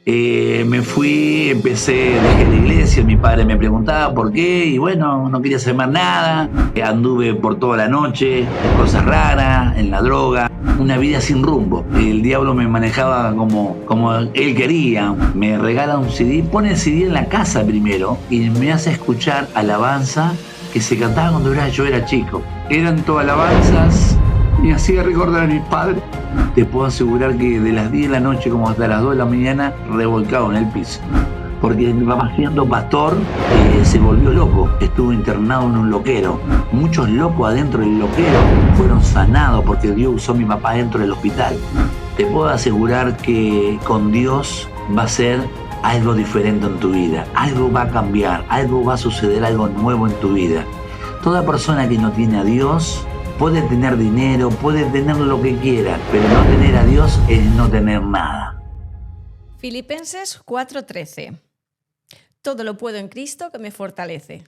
Me fui, dejé la iglesia, mi padre me preguntaba por qué y bueno, no quería saber más nada. Anduve por toda la noche, en cosas raras, en la droga, una vida sin rumbo. El diablo me manejaba como él quería. Me regala un CD, pone el CD en la casa primero y me hace escuchar alabanza que se cantaba cuando yo era chico. Eran todas alabanzas, me hacía recordar a mis padres. Te puedo asegurar que de las 10 de la noche como hasta las 2 de la mañana revolcado en el piso. Porque mi papá, siendo pastor, se volvió loco. Estuvo internado en un loquero. Muchos locos adentro del loquero fueron sanados porque Dios usó a mi papá dentro del hospital. Te puedo asegurar que con Dios va a ser algo diferente en tu vida. Algo va a cambiar, algo va a suceder, algo nuevo en tu vida. Toda persona que no tiene a Dios puede tener dinero, puede tener lo que quiera, pero no tener a Dios es no tener nada. Filipenses 4:13. Todo lo puedo en Cristo que me fortalece.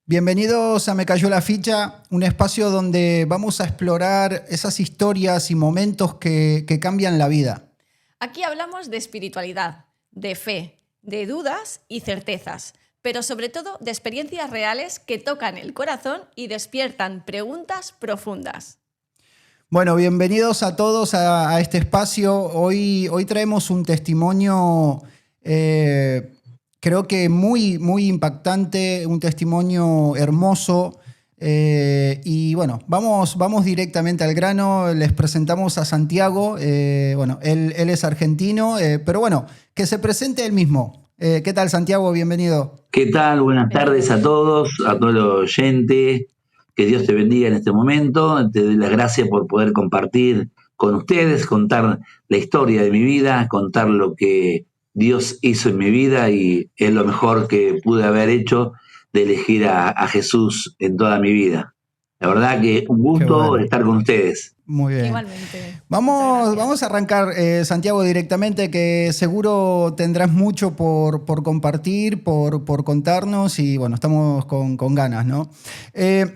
Bienvenidos a Me Cayó la Ficha, un espacio donde vamos a explorar esas historias y momentos que cambian la vida. Aquí hablamos de espiritualidad, de fe, de dudas y certezas, pero sobre todo de experiencias reales que tocan el corazón y despiertan preguntas profundas. Bueno, bienvenidos a todos a este espacio. Hoy traemos un testimonio, creo que muy impactante, un testimonio hermoso. Y bueno, vamos directamente al grano. Les presentamos a Santiago. Él es argentino, pero bueno, que se presente él mismo. ¿Qué tal, Santiago? Bienvenido. ¿Qué tal? Buenas tardes a todos los oyentes. Que Dios te bendiga en este momento. Te doy las gracias por poder compartir con ustedes, contar la historia de mi vida, contar lo que Dios hizo en mi vida y es lo mejor que pude haber hecho de elegir a Jesús en toda mi vida. La verdad que un gusto estar con ustedes. Muy bien. Igualmente. Vamos a arrancar, Santiago, directamente, que seguro tendrás mucho por compartir, por contarnos y bueno, estamos con ganas, ¿no?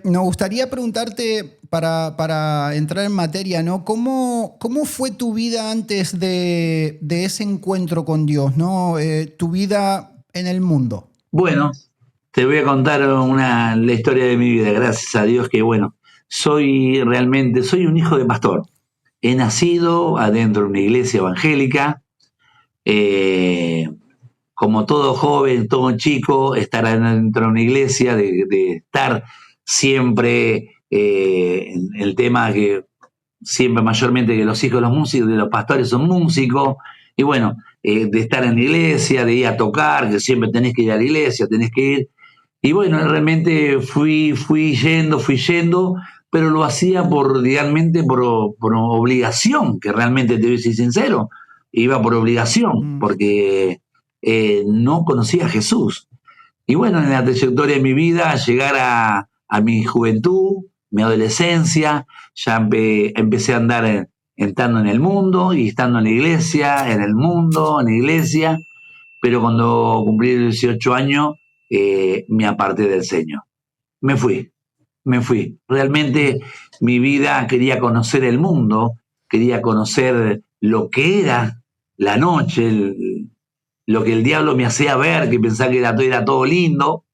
Nos gustaría preguntarte, para entrar en materia, ¿no? ¿Cómo fue tu vida antes de ese encuentro con Dios, ¿no? Tu vida en el mundo. Bueno, te voy a contar la historia de mi vida, gracias a Dios que bueno, soy un hijo de pastor. He nacido adentro de una iglesia evangélica, como todo joven, todo chico, estar adentro de una iglesia, de estar siempre en el tema que siempre mayormente que los hijos de los músicos, de los pastores son músicos, y bueno, de estar en la iglesia, de ir a tocar, que siempre tenés que ir a la iglesia, tenés que ir. Y bueno, realmente fui yendo, pero lo hacía realmente por obligación, que realmente te voy a ser sincero, iba por obligación, porque no conocía a Jesús. Y bueno, en la trayectoria de mi vida, llegar a mi juventud, mi adolescencia, ya empecé a andar entrando en el mundo y estando en la iglesia, en el mundo, en la iglesia, pero cuando cumplí 18 años, me aparté del Señor. Me fui. Realmente mi vida quería conocer el mundo, quería conocer lo que era la noche, lo que el diablo me hacía ver, que pensaba que era todo lindo.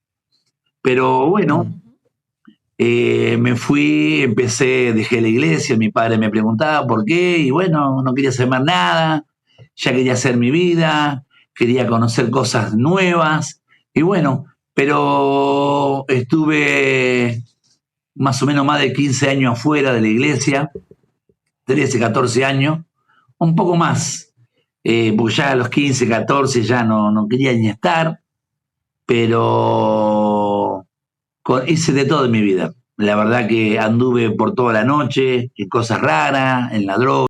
Pero bueno, me fui, dejé la iglesia, mi padre me preguntaba por qué, y bueno, no quería saber más nada, ya quería hacer mi vida, quería conocer cosas nuevas, y bueno, pero estuve más o menos más de 15 años afuera de la iglesia, 13, 14 años, un poco más, porque ya a los 15, 14 ya no quería ni estar, pero hice de todo en mi vida. La verdad que anduve por toda la noche, en cosas raras, en la droga,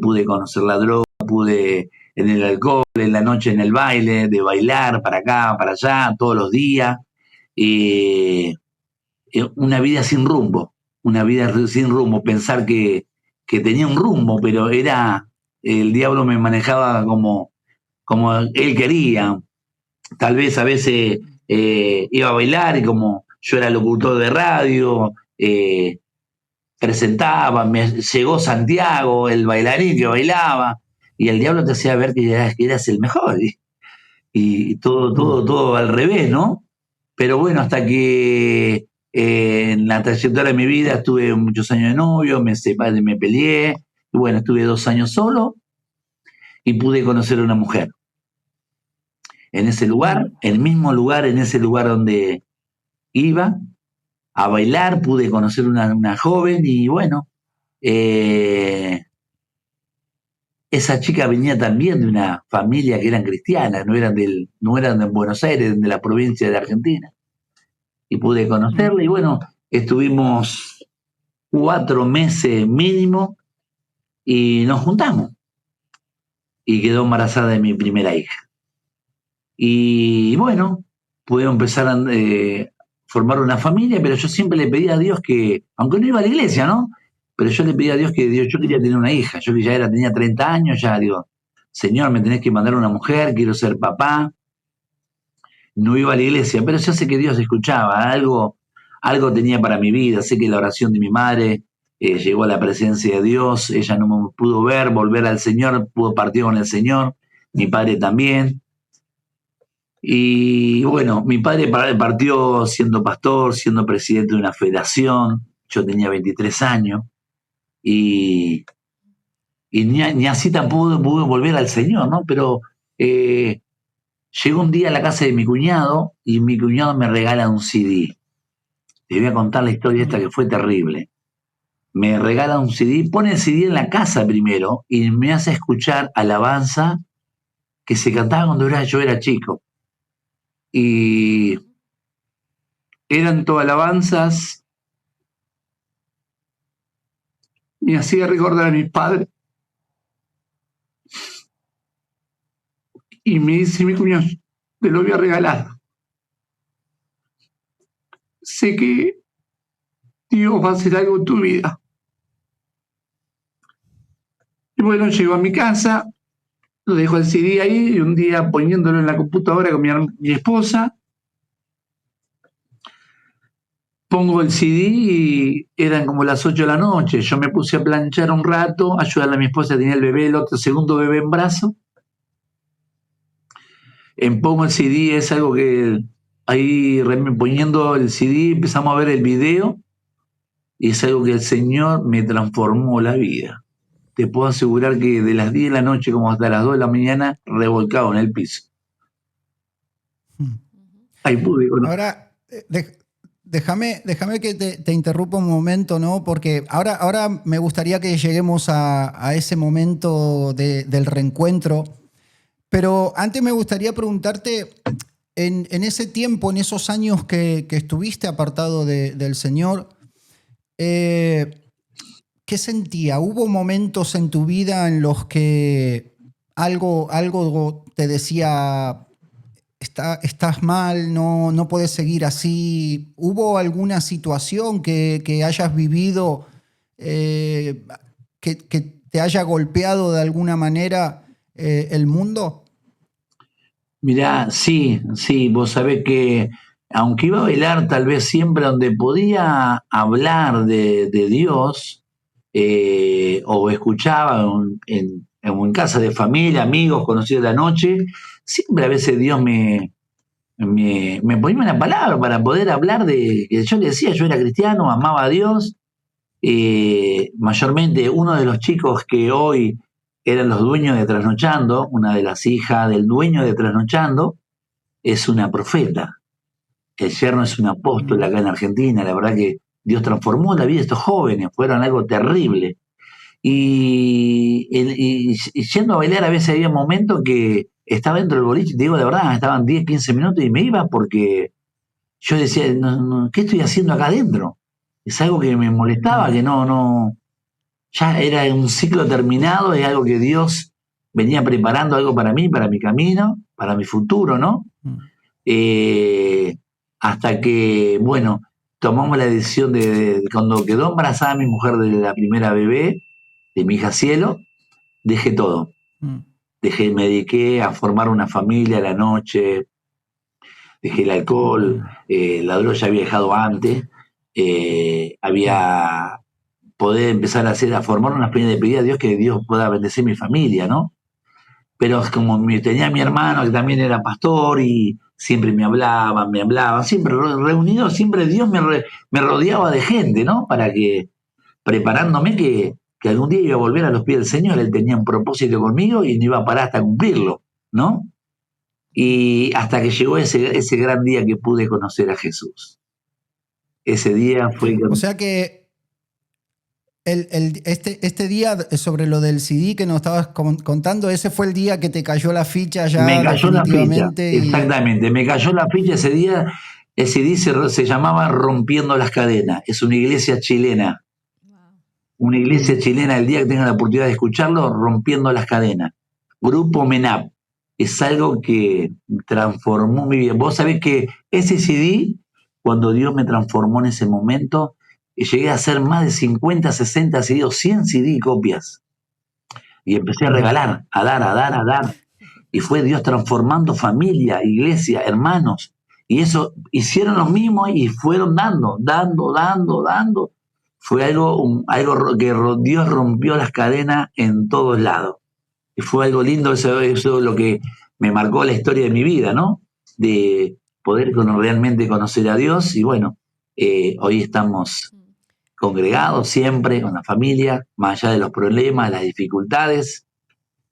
pude conocer la droga, pude en el alcohol, en la noche en el baile, de bailar para acá, para allá, todos los días. Una vida sin rumbo, pensar que tenía un rumbo, pero el diablo me manejaba como él quería. Tal vez a veces iba a bailar y como yo era locutor de radio, presentaba, me llegó Santiago, el bailarín que bailaba, y el diablo te hacía ver que eras el mejor, y todo al revés, ¿no? Pero bueno, hasta que en la trayectoria de mi vida estuve muchos años de novio, me separé, me peleé, y bueno, estuve 2 años solo y pude conocer a una mujer. En ese lugar, el mismo lugar, en ese lugar donde iba a bailar, pude conocer una joven y bueno, esa chica venía también de una familia que eran cristianas, no eran de Buenos Aires, de la provincia de Argentina. Y pude conocerla y bueno, estuvimos 4 meses mínimo y nos juntamos. Y quedó embarazada de mi primera hija. Y bueno, pude empezar a formar una familia, pero yo siempre le pedí a Dios que, aunque no iba a la iglesia, ¿no? Pero yo le pedí a Dios que yo quería tener una hija. Yo que ya tenía 30 años, ya digo, Señor, me tenés que mandar una mujer, quiero ser papá. No iba a la iglesia, pero yo sé que Dios escuchaba, algo tenía para mi vida. Sé que la oración de mi madre llegó a la presencia de Dios, ella no me pudo ver, volver al Señor, pudo partir con el Señor, mi padre también. Y bueno, mi padre partió siendo pastor, siendo presidente de una federación, yo tenía 23 años, y ni así tampoco pude volver al Señor, ¿no? Pero llegó un día a la casa de mi cuñado y mi cuñado me regala un CD. Te voy a contar la historia esta que fue terrible. Me regala un CD, pone el CD en la casa primero y me hace escuchar alabanza que se cantaba cuando yo era chico. Y eran todas alabanzas. Me hacía recordar a mis padres. Y me dice mi cuñado, te lo voy a regalar. Sé que Dios va a hacer algo en tu vida. Y bueno, llego a mi casa, lo dejo el CD ahí, y un día poniéndolo en la computadora con mi esposa, pongo el CD y eran como las 8 de la noche. Yo me puse a planchar un rato, ayudarle a mi esposa, tenía el bebé, el segundo bebé en brazo. Pongo el CD, es algo que ahí poniendo el CD empezamos a ver el video y es algo que el Señor me transformó la vida. Te puedo asegurar que de las 10 de la noche como hasta las 2 de la mañana revolcado en el piso. Ahí pude. Bueno. Ahora, déjame que te interrumpa un momento, ¿no? Porque ahora me gustaría que lleguemos a ese momento del reencuentro. Pero antes me gustaría preguntarte, en ese tiempo, en esos años que estuviste apartado del Señor, ¿qué sentía? ¿Hubo momentos en tu vida en los que algo te decía, estás mal, no puedes seguir así? ¿Hubo alguna situación que hayas vivido que te haya golpeado de alguna manera el mundo? Mirá, sí, vos sabés que aunque iba a bailar tal vez siempre donde podía hablar de Dios, o escuchaba en casa de familia, amigos, conocidos de la noche, siempre a veces Dios me ponía una palabra para poder hablar de, que yo le decía, yo era cristiano, amaba a Dios, mayormente uno de los chicos que hoy eran los dueños de Trasnochando, una de las hijas del dueño de Trasnochando, es una profeta. El yerno es un apóstol acá en Argentina. La verdad que Dios transformó la vida de estos jóvenes, fueron algo terrible. Y yendo a bailar a veces había momentos que estaba dentro del boliche, te digo de verdad, estaban 10, 15 minutos y me iba porque yo decía, ¿qué estoy haciendo acá adentro? Es algo que me molestaba, que ya era un ciclo terminado, es algo que Dios venía preparando algo para mí, para mi camino, para mi futuro, ¿no? Hasta que, bueno, tomamos la decisión de cuando quedó embarazada mi mujer de la primera bebé, de mi hija Cielo, dejé todo. Me dediqué a formar una familia a la noche, dejé el alcohol, la droga ya había dejado antes, poder empezar a formar una familia, de pedir a Dios que Dios pueda bendecir mi familia, ¿no? pero como tenía mi hermano que también era pastor y siempre me hablaban, siempre reunidos, siempre Dios me rodeaba de gente, ¿no? Para que, preparándome que algún día iba a volver a los pies del Señor. Él tenía un propósito conmigo y no iba a parar hasta cumplirlo, ¿no? Y hasta que llegó ese gran día que pude conocer a Jesús. Ese día fue... O sea que este día sobre lo del CD que nos estabas contando, ese fue el día que te cayó la ficha ya me cayó la ficha, definitivamente. exactamente, me cayó la ficha ese día. Ese CD se llamaba Rompiendo las Cadenas. Es una iglesia chilena. Una iglesia chilena, el día que tengan la oportunidad de escucharlo, Rompiendo las Cadenas. Grupo MENAP. Es algo que transformó mi vida. Vos sabés que ese CD, cuando Dios me transformó en ese momento, llegué a hacer más de 50, 60 CD o 100 CD copias. Y empecé a regalar, a dar. Y fue Dios transformando familia, iglesia, hermanos. Y eso hicieron lo mismo y fueron dando. Fue algo que Dios rompió las cadenas en todos lados. Y fue algo lindo, eso es lo que me marcó la historia de mi vida, ¿no? De poder realmente conocer a Dios. Y bueno, hoy estamos congregados siempre con la familia, más allá de los problemas, las dificultades.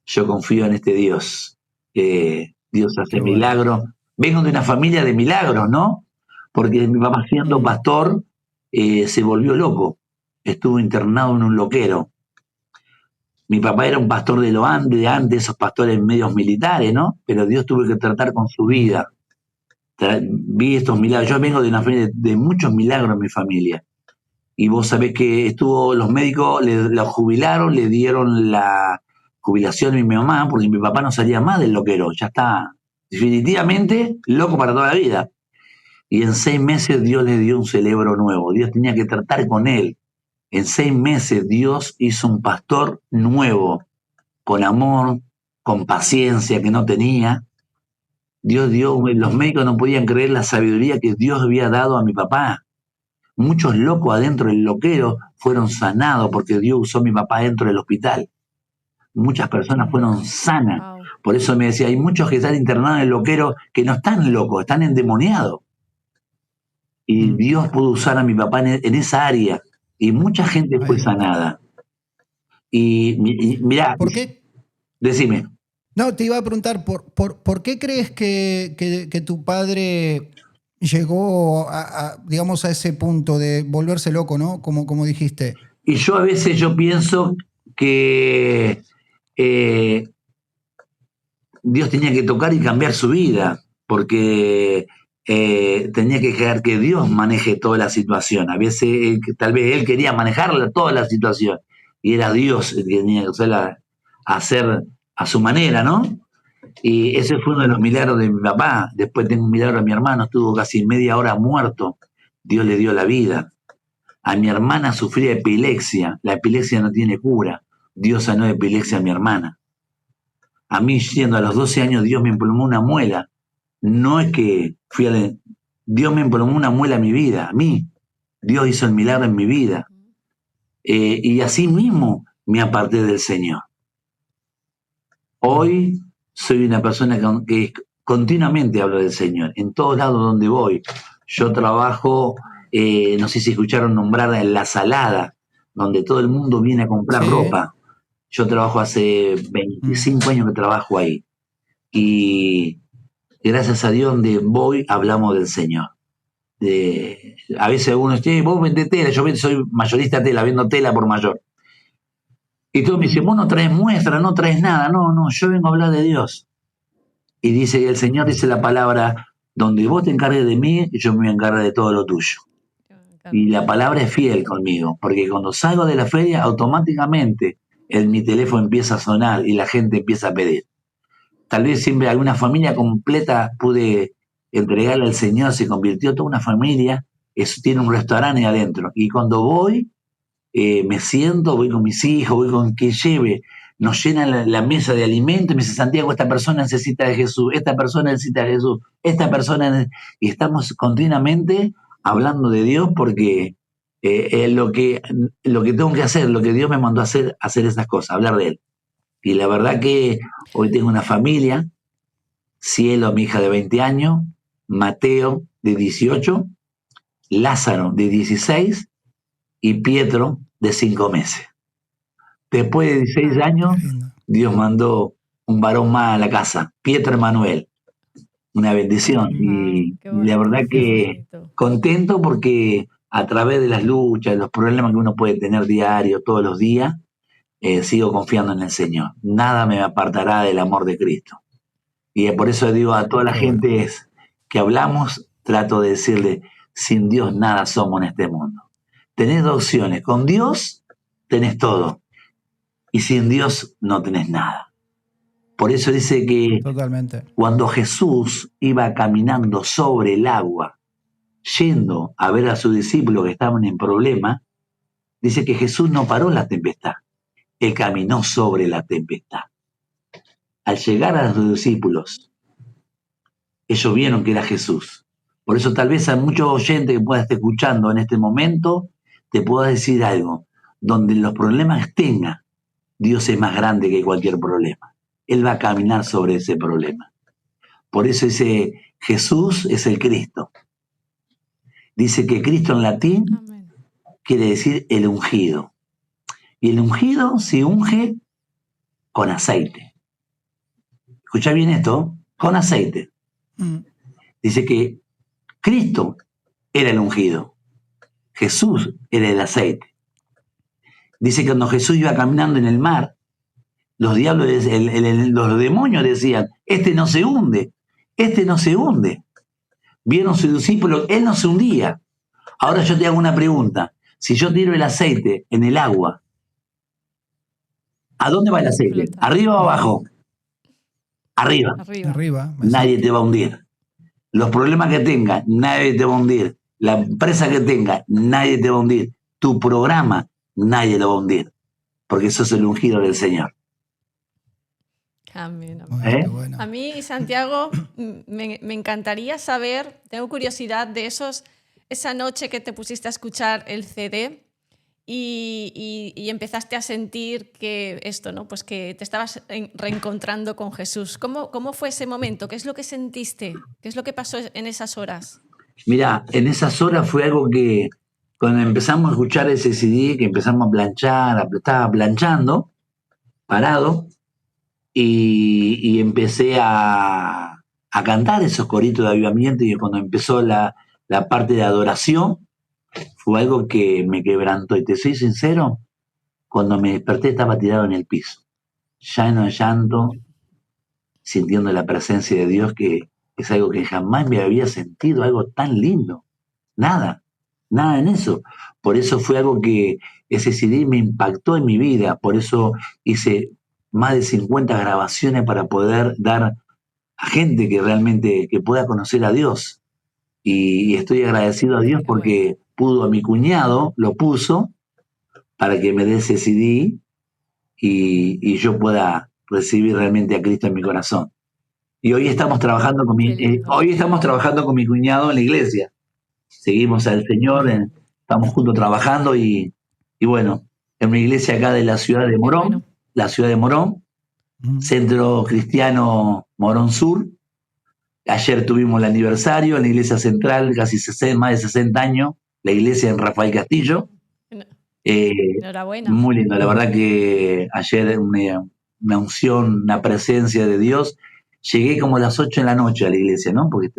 Yo confío en este Dios. Dios hace milagros. Vengo de una familia de milagros, ¿no? Porque mi papá, siendo pastor, se volvió loco. Estuvo internado en un loquero. Mi papá era un pastor de antes, esos pastores medios militares, ¿no? Pero Dios tuvo que tratar con su vida. Vi estos milagros. Yo vengo de una familia de muchos milagros en mi familia. Y vos sabés que los médicos la jubilaron, le dieron la jubilación a mi mamá, porque mi papá no salía más del loquero. Ya está definitivamente loco para toda la vida. Y en 6 meses Dios le dio un cerebro nuevo. Dios tenía que tratar con él. En 6 meses Dios hizo un pastor nuevo, con amor, con paciencia que no tenía. Los médicos no podían creer la sabiduría que Dios había dado a mi papá. Muchos locos adentro del loquero fueron sanados porque Dios usó a mi papá dentro del hospital. Muchas personas fueron sanas. Wow. Por eso me decía, hay muchos que están internados en el loquero que no están locos, están endemoniados. Y Dios pudo usar a mi papá en esa área. Y mucha gente fue sanada. Y mirá, ¿por qué? Decime. No, te iba a preguntar, ¿por qué crees que tu padre llegó digamos, a ese punto de volverse loco, ¿no? Como dijiste. Y yo a veces pienso que Dios tenía que tocar y cambiar su vida, porque tenía que dejar que Dios maneje toda la situación. A veces tal vez él quería manejar toda la situación y era Dios el que tenía que hacer a su manera, ¿no? Y ese fue uno de los milagros de mi papá. Después tengo un milagro de mi hermano, estuvo casi media hora muerto. Dios le dio la vida. A mi hermana sufría epilepsia. La epilepsia no tiene cura. Dios sanó de epilepsia a mi hermana. A mí, siendo a los 12 años, Dios me emplomó una muela. No es que Dios me emplomó una muela a mi vida, a mí. Dios hizo el milagro en mi vida. Y así mismo me aparté del Señor. Hoy soy una persona que continuamente hablo del Señor, en todos lados donde voy. Yo trabajo, no sé si escucharon nombrar en La Salada, donde todo el mundo viene a comprar ropa. Yo trabajo hace 25 años que trabajo ahí. Y gracias a Dios, donde voy, hablamos del Señor. A veces algunos dicen, vos vendés tela, yo soy mayorista de tela, vendo tela por mayor. Y todos me dicen, vos no traes muestra, no traes nada. No, yo vengo a hablar de Dios. Y el Señor dice la palabra, donde vos te encargues de mí, yo me voy a encargar de todo lo tuyo. Y la palabra es fiel conmigo, porque cuando salgo de la feria, automáticamente mi teléfono empieza a sonar y la gente empieza a pedir. Tal vez siempre alguna familia completa pude entregarle al Señor, se convirtió toda una familia, tiene un restaurante ahí adentro. Y cuando voy, me siento, voy con mis hijos, voy con quien lleve, nos llenan la mesa de alimentos y me dice, Santiago, esta persona necesita de Jesús, esta persona necesita de Jesús, y estamos continuamente hablando de Dios porque lo que tengo que hacer, lo que Dios me mandó a hacer esas cosas, hablar de Él. Y la verdad que hoy tengo una familia, Cielo, mi hija de 20 años, Mateo de 18, Lázaro de 16 y Pietro de 5 meses. Después de 16 Ay, años, Qué lindo. Dios mandó un varón más a la casa, Pietro Emanuel, una bendición. ay, Y la verdad qué que bonito. contento porque a través de las luchas, los problemas que uno puede tener diario, todos los días, sigo confiando en el Señor. Nada me apartará del amor de Cristo. Y por eso digo a toda la Qué bueno. gente que hablamos, trato de decirle, sin Dios nada somos en este mundo. Tenés dos opciones, con Dios tenés todo y sin Dios no tenés nada. Por eso dice que Totalmente. cuando Jesús iba caminando sobre el agua, yendo a ver a sus discípulos que estaban en problema, dice que Jesús no paró la tempestad, él caminó sobre la tempestad. Al llegar a sus discípulos, ellos vieron que era Jesús. Por eso tal vez a muchos oyentes que puedan estar escuchando en este momento, te puedo decir algo, donde los problemas tenga, Dios es más grande que cualquier problema. Él va a caminar sobre ese problema. Por eso dice, Jesús es el Cristo. Dice que Cristo en latín Amén. quiere decir el ungido. Y el ungido se unge con aceite. Escucha bien esto, con aceite. Mm. Dice que Cristo era el ungido. Jesús era el aceite. Dice que cuando Jesús iba caminando en el mar, los diablos, los demonios decían, este no se hunde, este no se hunde. Vieron sus discípulos, él no se hundía. Ahora yo te hago una pregunta. Si yo tiro el aceite en el agua, ¿a dónde va el aceite? Flota. ¿Arriba o abajo? Arriba. Arriba. Arriba. Nadie exacto. te va a hundir. Los problemas que tengas, nadie te va a hundir. La empresa que tengas, nadie te va a hundir. Tu programa, nadie lo va a hundir. Porque sos el ungido del Señor. Amén, amén. Bueno, ¿Eh? qué bueno. A mí, Santiago, me encantaría saber, tengo curiosidad de esa noche que te pusiste a escuchar el CD y empezaste a sentir que esto, ¿no? Pues que te estabas reencontrando con Jesús. ¿Cómo fue ese momento? ¿Qué es lo que sentiste? ¿Qué es lo que pasó en esas horas? Mira, en esas horas fue algo que cuando empezamos a escuchar ese CD, que empezamos a planchar, estaba planchando, parado, y empecé a cantar esos coritos de avivamiento y cuando empezó la parte de adoración, fue algo que me quebrantó. Y te soy sincero, cuando me desperté estaba tirado en el piso, lleno de llanto, sintiendo la presencia de Dios, que es algo que jamás me había sentido, algo tan lindo. Nada en eso. Por eso fue algo que ese CD me impactó en mi vida, por eso hice más de 50 grabaciones para poder dar a gente que realmente que pueda conocer a Dios. Y estoy agradecido a Dios Qué bueno. porque pudo a mi cuñado, lo puso para que me dé ese CD y yo pueda recibir realmente a Cristo en mi corazón. Y hoy estamos trabajando con Qué lindo. hoy estamos trabajando con mi cuñado en la iglesia. Seguimos al Señor, estamos juntos trabajando y bueno, en una iglesia acá de la ciudad de Qué Morón, bueno. la ciudad de Morón, Mm. Centro Cristiano Morón Sur. Ayer tuvimos el aniversario en la iglesia central, más de 60 años, la iglesia en Rafael Castillo. Eh, Enhorabuena. Muy lindo, la verdad que ayer una unción, una presencia de Dios. Llegué como a las 8 de la noche a la iglesia, ¿no? Porque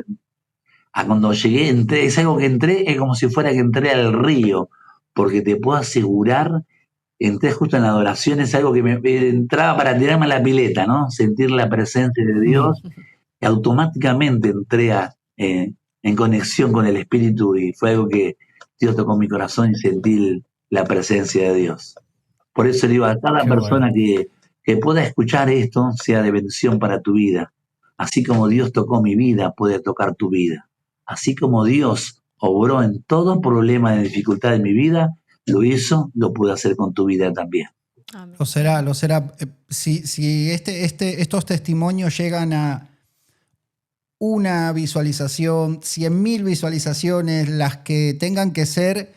cuando llegué, entré, es algo que entré, es como si fuera que entré al río, porque te puedo asegurar, entré justo en la adoración, es algo que me entraba para tirarme a la pileta, ¿no? Sentir la presencia de Dios, y automáticamente entré en conexión con el Espíritu y fue algo que Dios tocó mi corazón y sentí la presencia de Dios. Por eso digo a cada Qué persona bueno. que pueda escuchar esto, sea de bendición para tu vida. Así como Dios tocó mi vida, puede tocar tu vida. Así como Dios obró en todo problema de dificultad de mi vida, lo hizo, lo puede hacer con tu vida también. Amén. Lo será, lo será. Si estos testimonios llegan a una visualización, 100.000 visualizaciones, las que tengan que ser,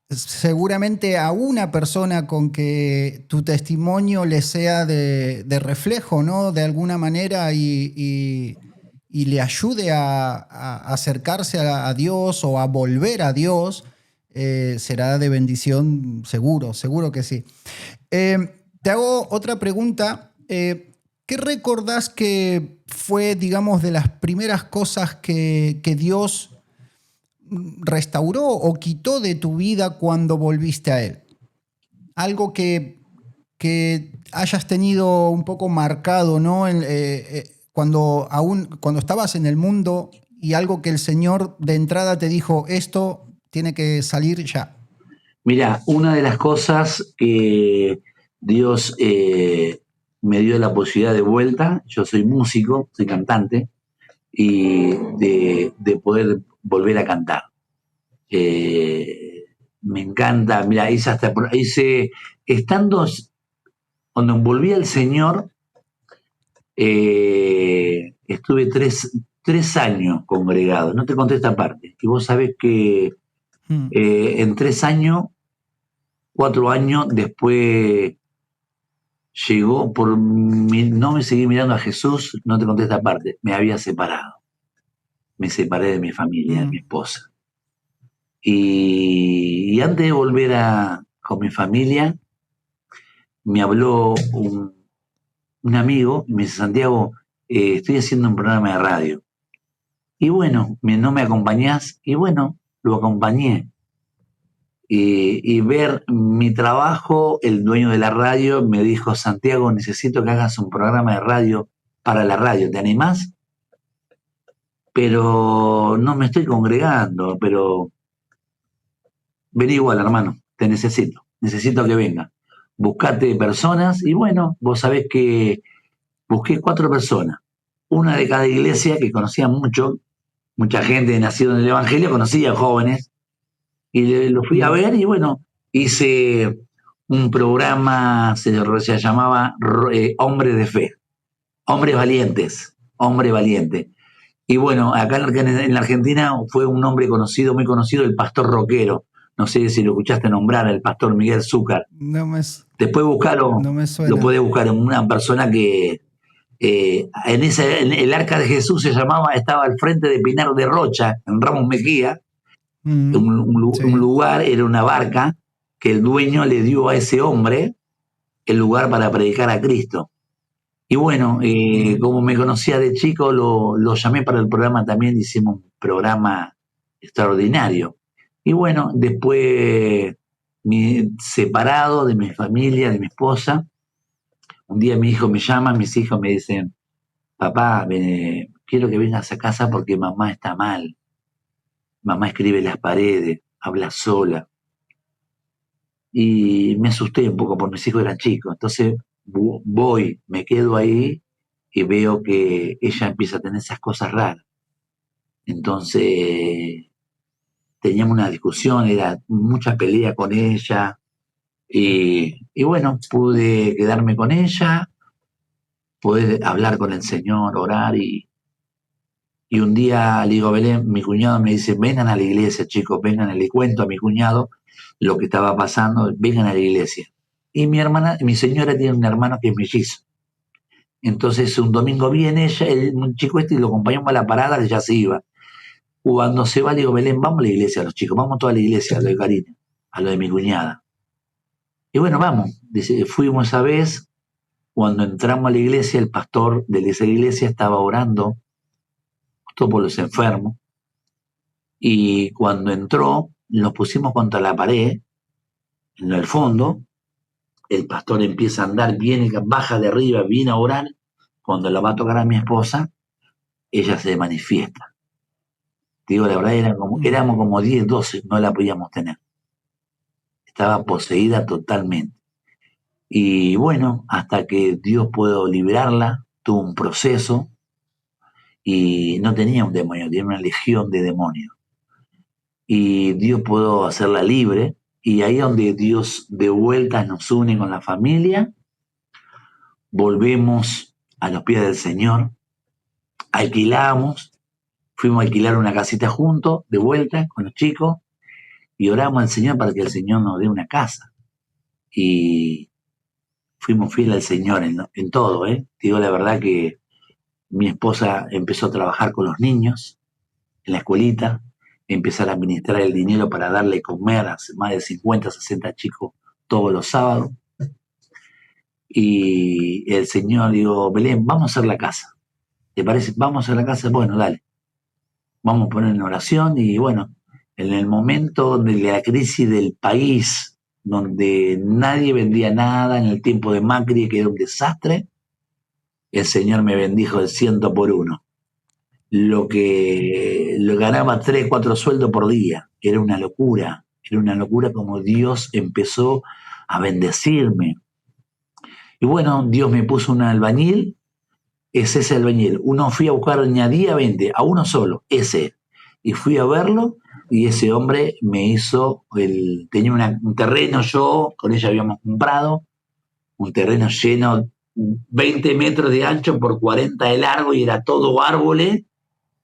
seguramente a una persona con que tu testimonio le sea de reflejo, ¿no? De alguna manera y le ayude a acercarse a Dios o a volver a Dios, será de bendición seguro, seguro que sí. Te hago otra pregunta. ¿Qué recordás que fue, digamos, de las primeras cosas que Dios restauró o quitó de tu vida cuando volviste a Él? Algo que hayas tenido un poco marcado, ¿no? Cuando estabas en el mundo y algo que el Señor de entrada te dijo, esto tiene que salir ya. Mira, una de las cosas que Dios me dio la posibilidad de vuelta, yo soy músico, soy cantante, y de poder volver a cantar. Me encanta, mira, estando, cuando volví al Señor, estuve tres años congregado, no te conté esta parte, y vos sabés que en 3 años, 4 años después llegó, no me seguí mirando a Jesús, no te conté esta parte, me había separado, me separé de mi familia, de mi esposa. Y antes de volver con mi familia, me habló un amigo y me dice, Santiago, estoy haciendo un programa de radio. Y bueno, no me acompañás. Y bueno, lo acompañé. Y ver mi trabajo, el dueño de la radio me dijo, Santiago, necesito que hagas un programa de radio para la radio. ¿Te animás? Pero no me estoy congregando, pero vení igual, hermano, te necesito que venga. Buscate personas y bueno, vos sabés que busqué 4 personas, una de cada iglesia que conocía mucha gente nacida en el Evangelio, conocía jóvenes, y lo fui a ver y bueno, hice un programa, se llamaba Hombres de Fe, Hombres Valientes, Hombre Valiente. Y bueno, acá en la Argentina fue un hombre conocido, muy conocido, el pastor rockero. No sé si lo escuchaste nombrar, el pastor Miguel Zúcar. Después buscaron, no me suena. Lo podés buscar en una persona que en el Arca de Jesús estaba al frente de Pinar de Rocha, en Ramos Mejía, un lugar, era una barca que el dueño le dio a ese hombre el lugar para predicar a Cristo. Y bueno, como me conocía de chico, lo llamé para el programa también, hicimos un programa extraordinario. Y bueno, después, separado de mi familia, de mi esposa, un día mi hijo me llama, mis hijos me dicen, papá, quiero que vengas a casa porque mamá está mal. Mamá escribe en las paredes, habla sola. Y me asusté un poco porque mis hijos eran chicos. Entonces voy, me quedo ahí y veo que ella empieza a tener esas cosas raras. Entonces teníamos una discusión, era mucha pelea con ella. Y bueno, pude quedarme con ella, poder hablar con el Señor, orar y un día le digo, Belén, mi cuñado me dice, vengan a la iglesia, chicos, vengan, le cuento a mi cuñado lo que estaba pasando, vengan a la iglesia. Y mi señora tiene un hermano que es mellizo. Entonces un domingo viene ella, un chico y lo acompañamos a la parada que ya se iba. Cuando se va, le digo, Belén, vamos a la iglesia, los chicos, vamos toda la iglesia, a lo de Karina, a lo de mi cuñada. Y bueno, vamos, dice, fuimos esa vez, cuando entramos a la iglesia, el pastor de esa iglesia estaba orando justo por los enfermos, y cuando entró, nos pusimos contra la pared, en el fondo, el pastor empieza a andar, viene, baja de arriba, viene a orar, cuando la va a tocar a mi esposa, ella se manifiesta. Digo, la verdad, éramos como 10, 12, no la podíamos tener. Estaba poseída totalmente. Y bueno, hasta que Dios pudo liberarla, tuvo un proceso y no tenía un demonio, tenía una legión de demonios. Y Dios pudo hacerla libre y ahí es donde Dios de vuelta nos une con la familia, volvemos a los pies del Señor, alquilamos, fuimos a alquilar una casita juntos, de vuelta con los chicos, y oramos al Señor para que el Señor nos dé una casa. Y fuimos fieles al Señor en todo, ¿eh? Te digo la verdad que mi esposa empezó a trabajar con los niños en la escuelita, empezar a administrar el dinero para darle comer a más de 50, 60 chicos todos los sábados. Y el Señor dijo, Belén, vamos a hacer la casa. ¿Te parece? Vamos a hacer la casa. Bueno, dale. Vamos a poner en oración. Y bueno, en el momento de la crisis del país, donde nadie vendía nada, en el tiempo de Macri, que era un desastre, el Señor me bendijo el 100 por 1. Lo que lo ganaba 3, 4 sueldos por día. Era una locura como Dios empezó a bendecirme. Y bueno, Dios me puso un albañil, es ese albañil. Uno fui a buscar, añadía 20, a uno solo, ese. Y fui a verlo y ese hombre me hizo, tenía un terreno, yo con ella habíamos comprado, un terreno lleno, 20 metros de ancho por 40 de largo y era todo árboles.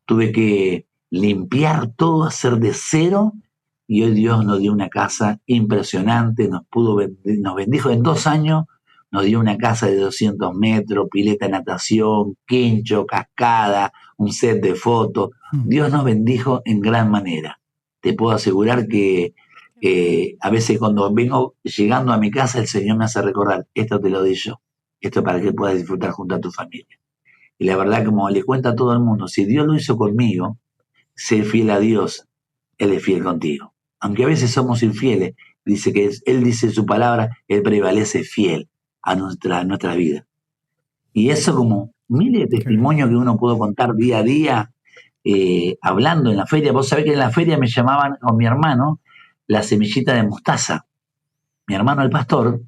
Tuve que limpiar todo, hacer de cero y hoy Dios nos dio una casa impresionante, nos bendijo en 2 años. Nos dio una casa de 200 metros, pileta de natación, quincho, cascada, un set de fotos. Dios nos bendijo en gran manera. Te puedo asegurar que a veces cuando vengo llegando a mi casa, el Señor me hace recordar, esto te lo di yo, esto es para que puedas disfrutar junto a tu familia. Y la verdad, como le cuento a todo el mundo, si Dios lo hizo conmigo, sé fiel a Dios, Él es fiel contigo. Aunque a veces somos infieles, dice que Él dice en su palabra, Él prevalece fiel a nuestra vida. Y eso como miles de testimonios que uno pudo contar día a día, hablando en la feria. Vos sabés que en la feria me llamaban con mi hermano la semillita de mostaza. Mi hermano el pastor,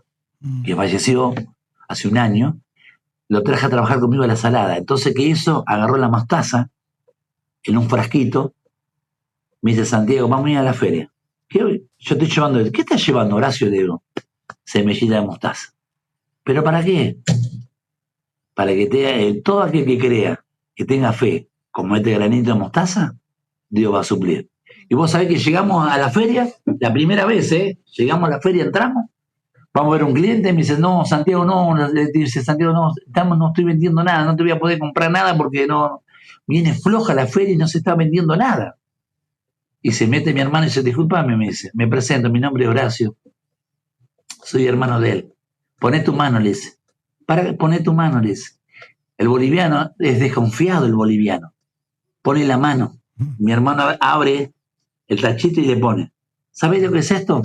que falleció hace un año, lo traje a trabajar conmigo a la salada. Entonces, ¿qué hizo? Agarró la mostaza en un frasquito, me dice, Santiago, vamos a ir a la feria. Yo estoy llevando, ¿qué estás llevando, Horacio? Le digo, semillita de mostaza. ¿Pero para qué? Para que todo aquel que crea, que tenga fe, como este granito de mostaza, Dios va a suplir. Y vos sabés que llegamos a la feria, la primera vez, llegamos a la feria, entramos, vamos a ver un cliente, me dice, no, Santiago, no, le dice, Santiago, no estoy vendiendo nada, no te voy a poder comprar nada porque no, viene floja la feria y no se está vendiendo nada. Y se mete mi hermano y dice, discúlpame, me dice, me presento, mi nombre es Horacio, soy hermano de él. Poné tu mano, le dice. Poné tu mano, le dice. El boliviano es desconfiado, el boliviano. Pone la mano. Mi hermano abre el tachito y le pone. ¿Sabés lo que es esto?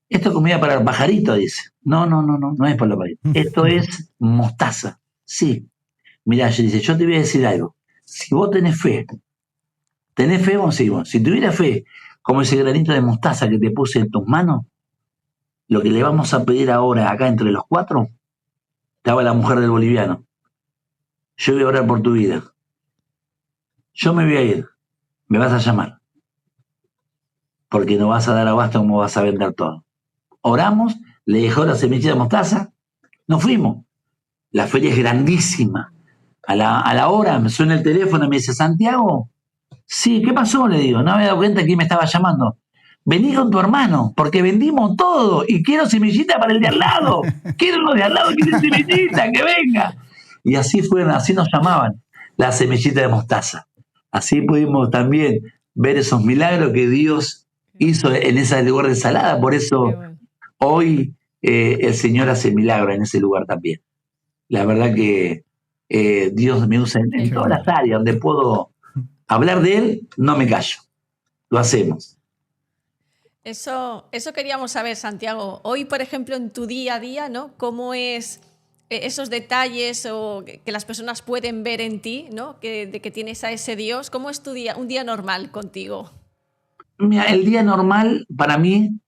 Esto es comida para el pajarito, dice. No es para los pajaritos. Esto es mostaza. Sí. Mirá, dice, yo te voy a decir algo. Si vos tenés fe, vos sí, vos. Si tuvieras fe, como ese granito de mostaza que te puse en tus manos, lo que le vamos a pedir ahora, acá entre los 4, estaba la mujer del boliviano. Yo voy a orar por tu vida. Yo me voy a ir. Me vas a llamar. Porque no vas a dar abasto como vas a vender todo. Oramos, le dejó la semillita de mostaza, nos fuimos. La feria es grandísima. A la hora me suena el teléfono y me dice, Santiago, sí, ¿qué pasó? Le digo, no me he dado cuenta que me estaba llamando. Vení con tu hermano, porque vendimos todo y quiero semillita para el de al lado. Quiero los de al lado, quieren semillita, que venga. Y así fueron, así nos llamaban, la semillita de mostaza. Así pudimos también ver esos milagros que Dios hizo en ese lugar de ensalada. Por eso hoy el Señor hace milagros en ese lugar también. La verdad que Dios me usa en todas las áreas donde puedo hablar de Él, no me callo. Lo hacemos. Eso queríamos saber, Santiago. Hoy, por ejemplo, en tu día a día, ¿no? ¿Cómo es esos detalles o que las personas pueden ver en ti, ¿no? De que tienes a ese Dios. ¿Cómo es un día normal contigo? Mira, el día normal para mí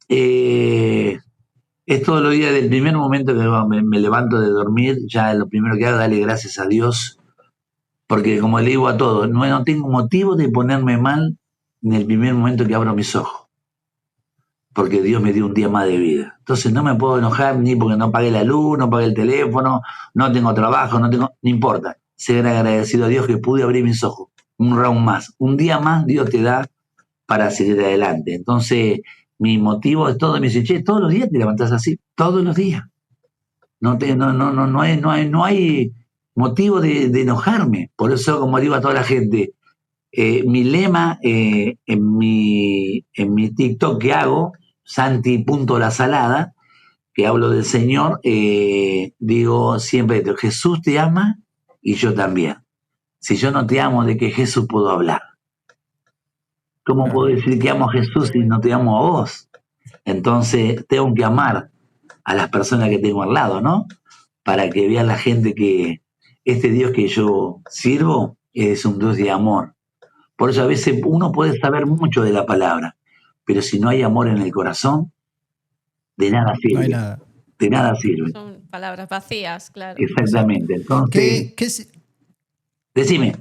es todos los días, del primer momento que me levanto de dormir, ya lo primero que hago es darle gracias a Dios, porque como le digo a todos, no tengo motivo de ponerme mal en el primer momento que abro mis ojos, porque Dios me dio un día más de vida. Entonces no me puedo enojar ni porque no pagué la luz, no pagué el teléfono, no tengo trabajo, no importa. Ser agradecido a Dios que pude abrir mis ojos. Un round más, un día más Dios te da para seguir adelante. Entonces, mi motivo es todo, me dice, che, todos los días te levantás así, todos los días. No hay motivo de enojarme. Por eso, como digo a toda la gente, mi lema en mi TikTok que hago, Santi.lasalada, que hablo del Señor, digo siempre, Jesús te ama y yo también. Si yo no te amo, ¿de qué Jesús puedo hablar? ¿Cómo Claro. puedo decir que amo a Jesús si no te amo a vos? Entonces tengo que amar a las personas que tengo al lado, ¿no? Para que vean la gente que este Dios que yo sirvo es un Dios de amor. Por eso a veces uno puede saber mucho de la palabra, pero si no hay amor en el corazón, de nada No hay sirve. nada. De nada sirve. Son palabras vacías, claro. Exactamente. Entonces, decime.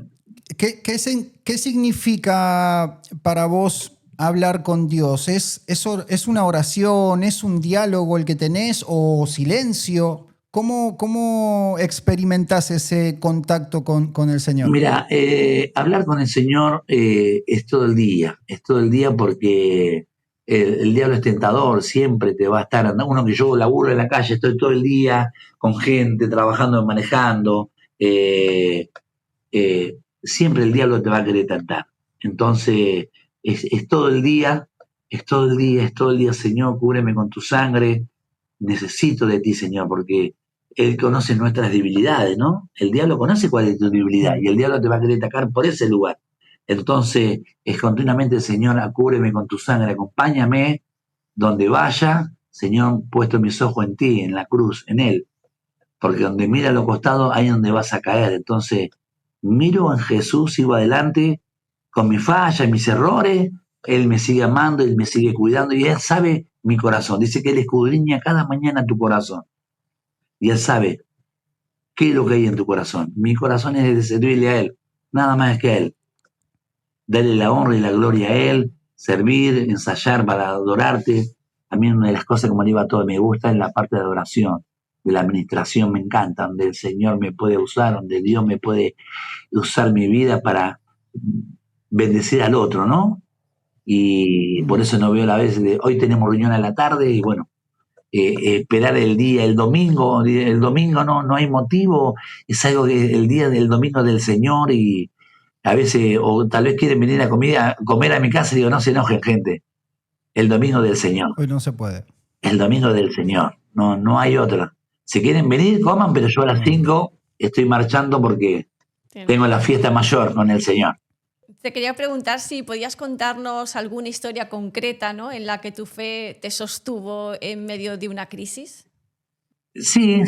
¿Qué significa para vos hablar con Dios? ¿Es una oración? ¿Es un diálogo el que tenés? ¿O silencio? ¿Cómo experimentás ese contacto con el Señor? Mira, hablar con el Señor es todo el día porque el diablo es tentador, siempre te va a estar andando. Uno que yo laburo en la calle, estoy todo el día con gente, trabajando, manejando, siempre el diablo te va a querer tentar. Entonces, es todo el día, Señor, cúbreme con tu sangre, necesito de ti, Señor, porque Él conoce nuestras debilidades, ¿no? El diablo conoce cuál es tu debilidad y el diablo te va a querer atacar por ese lugar. Entonces, es continuamente, Señor, cúbreme con tu sangre, acompáñame donde vaya, Señor, puesto mis ojos en ti, en la cruz, en Él, porque donde mira a los costados, ahí es donde vas a caer. Entonces, miro en Jesús, sigo adelante con mis fallas, mis errores, Él me sigue amando, Él me sigue cuidando y Él sabe mi corazón. Dice que Él escudriña cada mañana tu corazón y Él sabe qué es lo que hay en tu corazón. Mi corazón es de servirle a Él, nada más que a Él. Darle la honra y la gloria a Él, servir, ensayar para adorarte. A mí una de las cosas, como le digo a todos, me gusta es la parte de adoración, de la administración, me encanta, donde el Señor me puede usar, donde Dios me puede usar mi vida para bendecir al otro, ¿no? Y por eso no veo la vez de hoy tenemos reunión a la tarde y bueno, esperar el domingo no hay motivo, es algo que el día del domingo del Señor y a veces, o tal vez quieren venir a comer a mi casa y digo, no se enojen gente, el domingo del Señor. Hoy no se puede. El domingo del Señor, no hay otra. Si quieren venir, coman, pero yo a las 5 estoy marchando porque tengo la fiesta mayor con el Señor. Te quería preguntar si podías contarnos alguna historia concreta, ¿no?, en la que tu fe te sostuvo en medio de una crisis. Sí.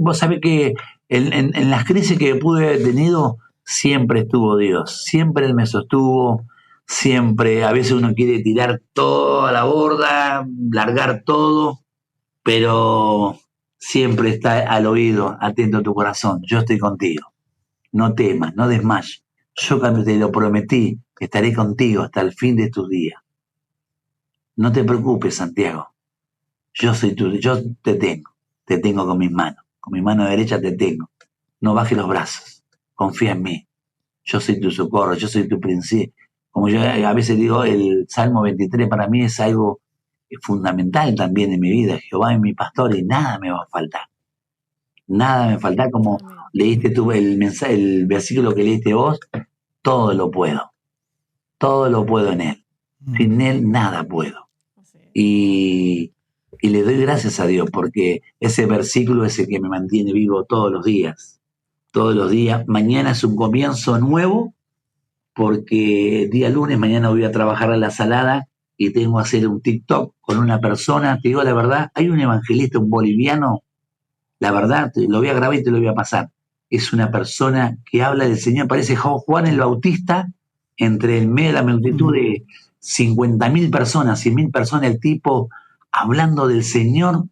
Vos sabés que en las crisis que pude haber tenido, siempre estuvo Dios. Siempre Él me sostuvo. Siempre, a veces uno quiere tirar todo a la borda, largar todo, pero siempre está al oído, atento a tu corazón. Yo estoy contigo. No temas, no desmayes. Yo cuando te lo prometí, estaré contigo hasta el fin de tus días. No te preocupes, Santiago. Yo te tengo con mi mano derecha te tengo. No bajes los brazos, confía en mí. Yo soy tu socorro, yo soy tu principio. Como yo a veces digo, el Salmo 23 para mí es algo fundamental también en mi vida. Jehová es mi pastor y nada me va a faltar. Nada me falta, como leíste tú el versículo que leíste vos, todo lo puedo en Él. Sin Él nada puedo. Y le doy gracias a Dios porque ese versículo es el que me mantiene vivo todos los días. Mañana es un comienzo nuevo porque día lunes, mañana voy a trabajar a la Salada y tengo que hacer un TikTok con una persona. Te digo la verdad, hay un evangelista, un boliviano, la verdad, lo voy a grabar y te lo voy a pasar. Es una persona que habla del Señor, parece Juan el Bautista, entre el medio de la multitud de 50.000 personas, 100.000 personas, el tipo hablando del Señor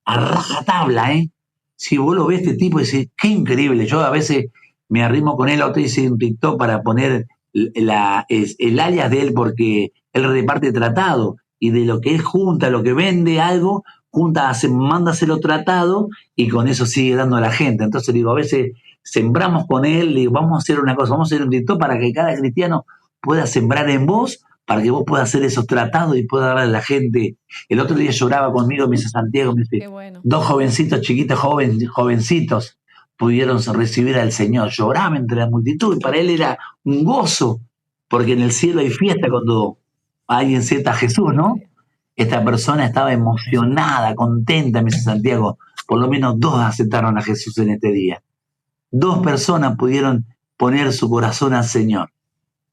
a rajatabla, ¿eh? Si vos lo ves, este tipo, dice, qué increíble. Yo a veces me arrimo con él, otro hice un TikTok para poner el alias de él, porque él reparte tratado, y de lo que él junta, lo que vende algo, mándaselo tratado, y con eso sigue dando a la gente. Entonces digo, a veces sembramos con él, y digo, vamos a hacer una cosa, vamos a hacer un TikTok para que cada cristiano pueda sembrar en vos para que vos puedas hacer esos tratados y puedas darle a la gente. El otro día lloraba conmigo, me dice Santiago, me dice, Qué bueno. 2 jovencitos chiquitos, jovencitos, pudieron recibir al Señor. Lloraba entre la multitud y para él era un gozo, porque en el cielo hay fiesta cuando alguien acepta a Jesús, ¿no? Esta persona estaba emocionada, contenta, me dice Santiago. Por lo menos 2 aceptaron a Jesús en este día. 2 personas pudieron poner su corazón al Señor.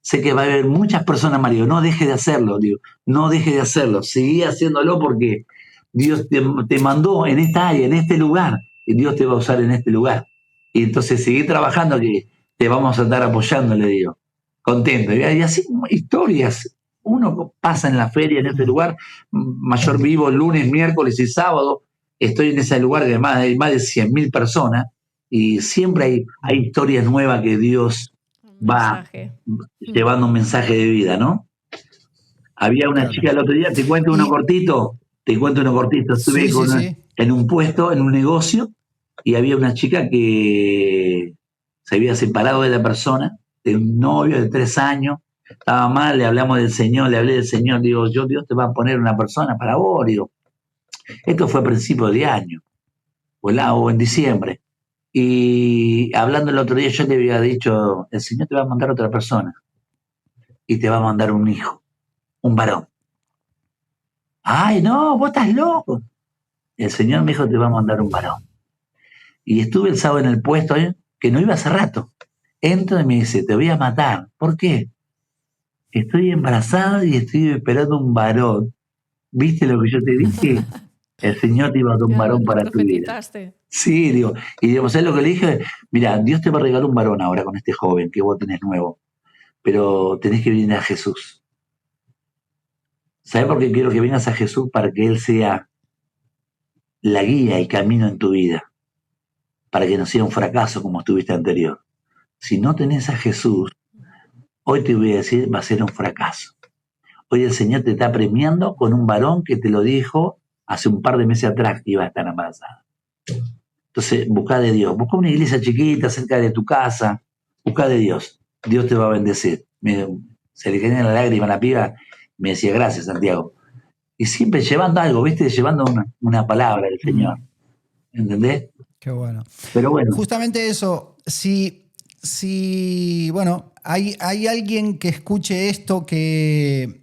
Sé que va a haber muchas personas, Mario, no deje de hacerlo, digo, no deje de hacerlo, seguí haciéndolo porque Dios te mandó en esta área, en este lugar, y Dios te va a usar en este lugar. Y entonces seguí trabajando que te vamos a estar apoyando, le digo. Contento. Y así historias. Uno pasa en la feria, en ese lugar, mayor vivo lunes, miércoles y sábado, estoy en ese lugar de más de 100.000 personas, y siempre hay historias nuevas que Dios va llevando un mensaje de vida, ¿no? Había una chica el otro día, te cuento uno cortito, estuve en un puesto, en un negocio, y había una chica que se había separado de la persona, de un novio de 3 años, estaba mal, le hablamos del Señor, le hablé del Señor, digo, Dios te va a poner una persona para vos, digo. Esto fue a principios de año, o en diciembre. Y hablando el otro día, yo le había dicho, el Señor te va a mandar otra persona y te va a mandar un hijo, un varón. Ay, no, vos estás loco. El Señor me dijo, te va a mandar un varón. Y estuve el sábado en el puesto, que no iba hace rato. Entro y me dice, te voy a matar. ¿Por qué? Estoy embarazada y estoy esperando un varón. ¿Viste lo que yo te dije? El Señor te iba a dar un varón para tu vida. Sí, digo, y digo, ¿sabes lo que le dije? Mira, Dios te va a regalar un varón ahora con este joven que vos tenés nuevo, pero tenés que venir a Jesús. ¿Sabes por qué quiero que vengas a Jesús? Para que Él sea la guía y camino en tu vida, para que no sea un fracaso como estuviste anterior. Si no tenés a Jesús, hoy te voy a decir, va a ser un fracaso. Hoy el Señor te está premiando con un varón que te lo dijo hace un par de meses atrás que iba a estar embarazada. Entonces, busca de Dios. Busca una iglesia chiquita cerca de tu casa. Busca de Dios. Dios te va a bendecir. Se le caía la lágrima a la piba. Me decía, gracias, Santiago. Y siempre llevando algo, ¿viste? Llevando una palabra del Señor. ¿Entendés? Qué bueno. Pero bueno. Justamente eso. Si bueno, hay alguien que escuche esto que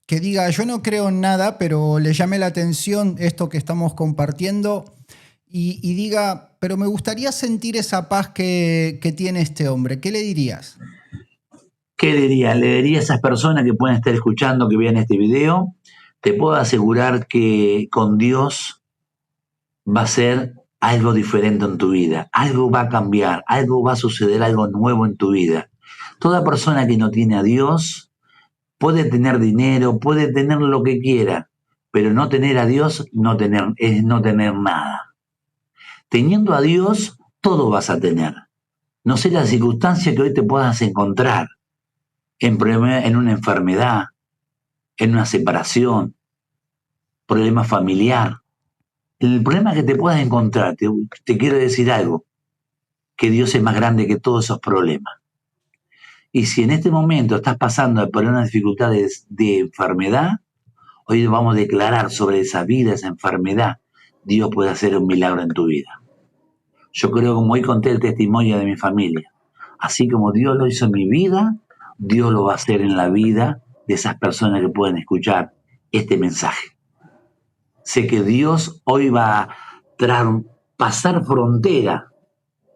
diga, yo no creo en nada, pero le llame la atención esto que estamos compartiendo y diga, pero me gustaría sentir esa paz que tiene este hombre. ¿Qué le dirías? ¿Qué le diría? Le diría a esas personas que pueden estar escuchando, que vean este video, te puedo asegurar que con Dios va a ser algo diferente en tu vida, algo va a cambiar, algo va a suceder, algo nuevo en tu vida. Toda persona que no tiene a Dios puede tener dinero, puede tener lo que quiera, pero no tener a Dios es no tener nada. Teniendo a Dios, todo vas a tener. No sé la circunstancia que hoy te puedas encontrar, en una enfermedad, en una separación, problema familiar. El problema que te puedas encontrar, te quiero decir algo, que Dios es más grande que todos esos problemas. Y si en este momento estás pasando por una dificultad de enfermedad, hoy vamos a declarar sobre esa vida, esa enfermedad, Dios puede hacer un milagro en tu vida. Yo creo, como hoy conté el testimonio de mi familia, así como Dios lo hizo en mi vida, Dios lo va a hacer en la vida de esas personas que pueden escuchar este mensaje. Sé que Dios hoy va a pasar frontera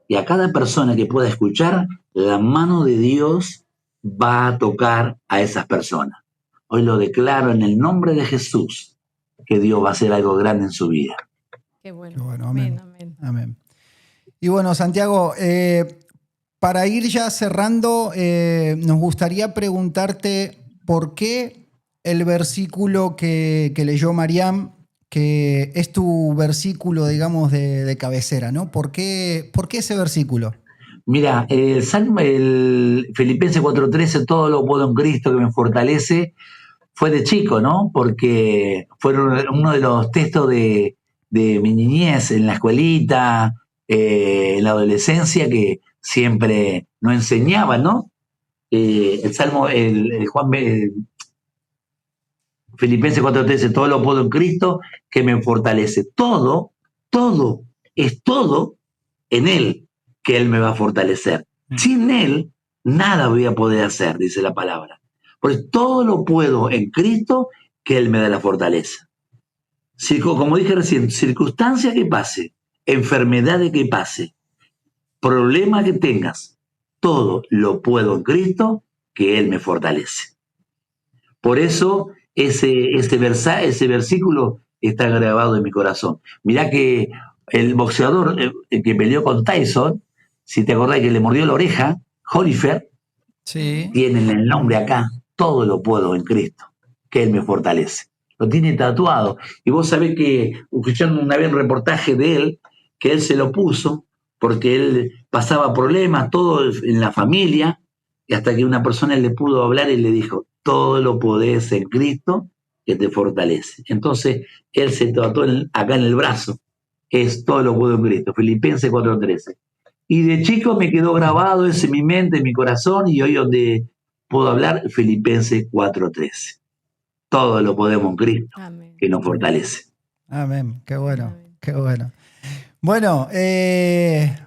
y a cada persona que pueda escuchar, la mano de Dios va a tocar a esas personas. Hoy lo declaro en el nombre de Jesús, que Dios va a hacer algo grande en su vida. Qué bueno. Qué bueno. Amén. Amén. Amén. Y bueno, Santiago, para ir ya cerrando, nos gustaría preguntarte por qué el versículo que leyó Mariam, que es tu versículo, digamos, de cabecera, ¿no? ¿Por qué ese versículo? Mira, el Filipenses 4:13, todo lo puedo en Cristo que me fortalece, fue de chico, ¿no? Porque fueron uno de los textos de mi niñez en la escuelita, en la adolescencia, que siempre nos enseñaban, ¿no? el Salmo, el Filipenses 4:13, todo lo puedo en Cristo que me fortalece. Todo es todo en Él que Él me va a fortalecer. Sin Él, nada voy a poder hacer, dice la palabra. Pues todo lo puedo en Cristo que Él me da la fortaleza. Como dije recién, circunstancia que pase, enfermedad que pase, problema que tengas, todo lo puedo en Cristo que Él me fortalece. Por eso ese versículo está grabado en mi corazón. Mirá que el boxeador que peleó con Tyson, si te acordás que le mordió la oreja, Holyfield, Sí. tiene el nombre acá, todo lo puedo en Cristo, que Él me fortalece. Lo tiene tatuado. Y vos sabés que, escuchando una vez un reportaje de él, que él se lo puso porque él pasaba problemas, todo en la familia, y hasta que una persona le pudo hablar y le dijo, todo lo podés en Cristo que te fortalece. Entonces, él se tatuó acá en el brazo, es todo lo puedo en Cristo, Filipenses 4:13. Y de chico me quedó grabado eso en mi mente, en mi corazón, y hoy donde puedo hablar, Filipenses 4:13. Todo lo podemos en Cristo, Amén. que nos fortalece. Amén, qué bueno, Amén. qué bueno. Bueno,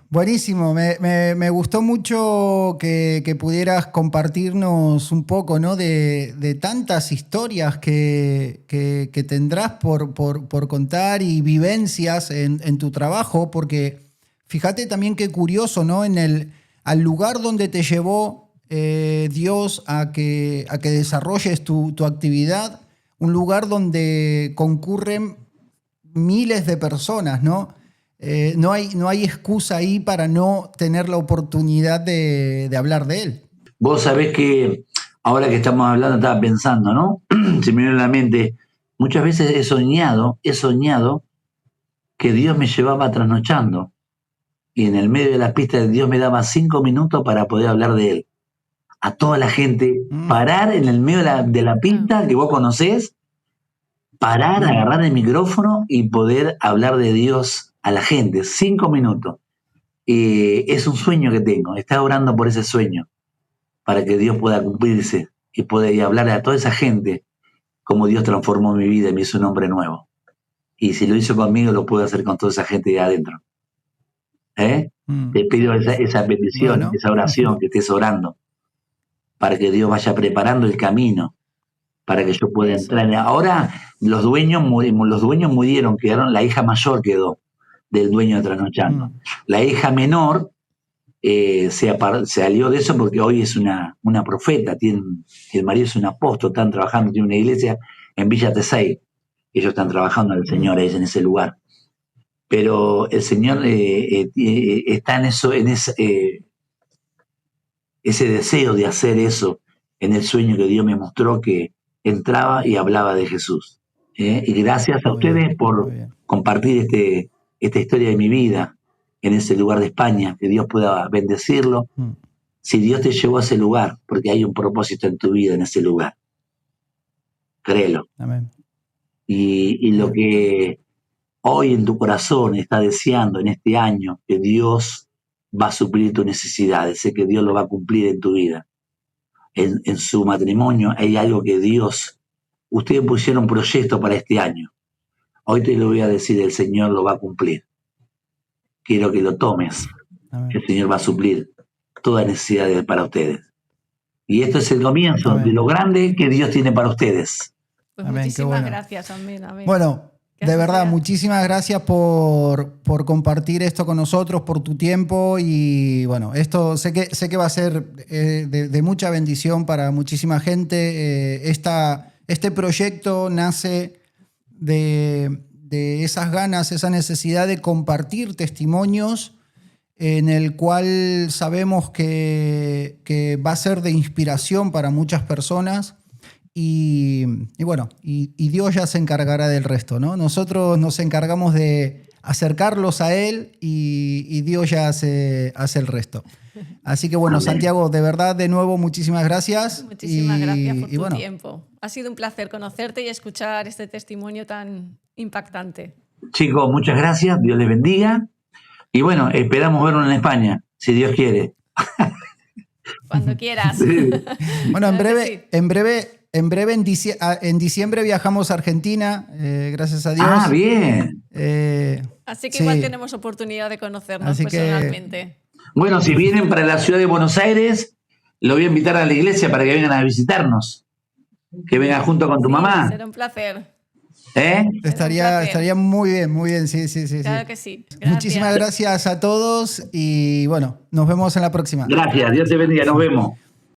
buenísimo. Me gustó mucho que pudieras compartirnos un poco, ¿no? de tantas historias que tendrás por contar y vivencias en tu trabajo, porque fíjate también qué curioso, ¿no? Al lugar donde te llevó Dios a que desarrolles tu actividad, un lugar donde concurren miles de personas, ¿no? No hay excusa ahí para no tener la oportunidad de hablar de él. Vos sabés que ahora que estamos hablando, estaba pensando, ¿no? Se me vino a la mente, muchas veces he soñado que Dios me llevaba trasnochando y en el medio de la pista Dios me daba 5 minutos para poder hablar de Él. A toda la gente, parar en el medio de la pista que vos conocés, parar, agarrar el micrófono y poder hablar de Dios a la gente, 5 minutos. Es un sueño que tengo, estaba orando por ese sueño, para que Dios pueda cumplirse y poder hablar a toda esa gente como Dios transformó mi vida y me hizo un hombre nuevo. Y si lo hizo conmigo, lo puedo hacer con toda esa gente de adentro. Te pido esa petición, Bueno. esa oración, que estés orando, para que Dios vaya preparando el camino, para que yo pueda entrar. Ahora los dueños murieron, quedaron, la hija mayor quedó del dueño de Trasnochando. La hija menor se salió de eso porque hoy es una profeta, el marido es un apóstol, están trabajando, tiene una iglesia en Villa Tesey, ellos están trabajando al Señor en ese lugar. Pero el Señor está en eso, ese deseo de hacer eso, en el sueño que Dios me mostró, que entraba y hablaba de Jesús. Y gracias a ustedes por compartir esta historia de mi vida en ese lugar de España, que Dios pueda bendecirlo. Si Dios te llevó a ese lugar, porque hay un propósito en tu vida en ese lugar. Créelo. Amén. Y lo que hoy en tu corazón está deseando en este año, que Dios va a suplir tus necesidades, sé que Dios lo va a cumplir en tu vida. En su matrimonio hay algo que Dios, ustedes pusieron proyecto para este año. Hoy te lo voy a decir, el Señor lo va a cumplir. Quiero que lo tomes. Amén. El Señor va a suplir todas necesidades para ustedes. Y esto es el comienzo de lo grande que Dios tiene para ustedes. Pues amén, muchísimas gracias. Amén, amén. Bueno, de verdad, muchísimas gracias por compartir esto con nosotros, por tu tiempo. Y bueno, esto sé que va a ser de mucha bendición para muchísima gente. Este proyecto nace de esas ganas, esa necesidad de compartir testimonios en el cual sabemos que va a ser de inspiración para muchas personas. Y bueno, y Dios ya se encargará del resto, ¿no? Nosotros nos encargamos de acercarlos a Él y Dios ya hace el resto. Así que bueno, Santiago, de verdad, de nuevo, muchísimas gracias. Muchísimas gracias por tu tiempo. Ha sido un placer conocerte y escuchar este testimonio tan impactante. Chicos, muchas gracias, Dios les bendiga. Y bueno, esperamos vernos en España, si Dios quiere. Cuando quieras. Sí. Bueno, en Claro que breve, en diciembre viajamos a Argentina, gracias a Dios. Ah, bien. Así que Sí. igual tenemos oportunidad de conocernos Así que- personalmente. Bueno, si vienen para la ciudad de Buenos Aires, lo voy a invitar a la iglesia para que vengan a visitarnos. Que vengan junto con tu Sí, mamá. será un placer. ¿Eh? Estaría muy bien, sí. Claro que sí. Gracias. Muchísimas gracias a todos y bueno, nos vemos en la próxima. Gracias, Dios te bendiga, nos vemos.